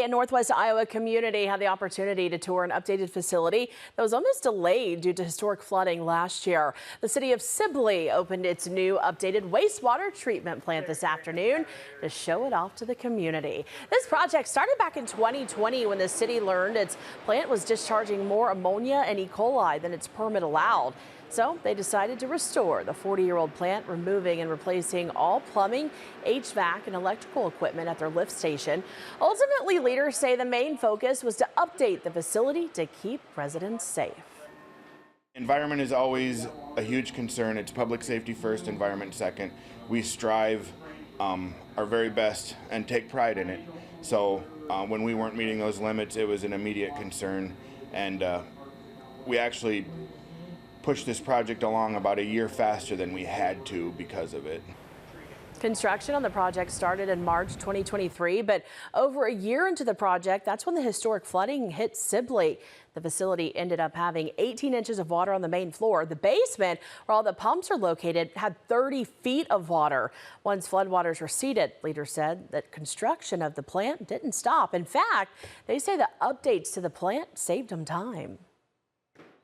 a Northwest Iowa community had the opportunity to tour an updated facility that was almost delayed due to historic flooding last year. The city of Sibley opened its new updated wastewater treatment plant this afternoon to show it off to the community. This project started back in 2020 when the city learned its plant was discharging more ammonia and E. coli than its permit allowed. So they decided to restore the 40-year-old plant, removing and replacing all plumbing, HVAC, and electrical equipment at their lift station. Ultimately, leaders say the main focus was to update the facility to keep residents safe. Environment is always a huge concern. It's public safety first, environment second. We strive our very best and take pride in it. So when we weren't meeting those limits, it was an immediate concern, and we actually pushed this project along about a year faster than we had to because of it. Construction on the project started in March 2023, but over a year into the project, that's when the historic flooding hit Sibley. The facility ended up having 18 inches of water on the main floor. The basement, where all the pumps are located, had 30 feet of water. Once floodwaters receded, leaders said that construction of the plant didn't stop. In fact, they say the updates to the plant saved them time.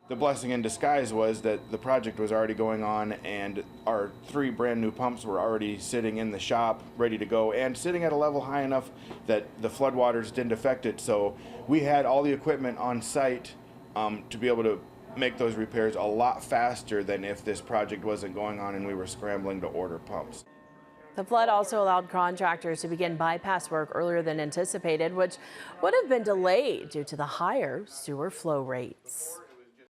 The blessing in disguise was that the project was already going on, and our 3 brand new pumps were already sitting in the shop ready to go and sitting at a level high enough that the floodwaters didn't affect it. So we had all the equipment on site to be able to make those repairs a lot faster than if this project wasn't going on and we were scrambling to order pumps. The flood also allowed contractors to begin bypass work earlier than anticipated, which would have been delayed due to the higher sewer flow rates.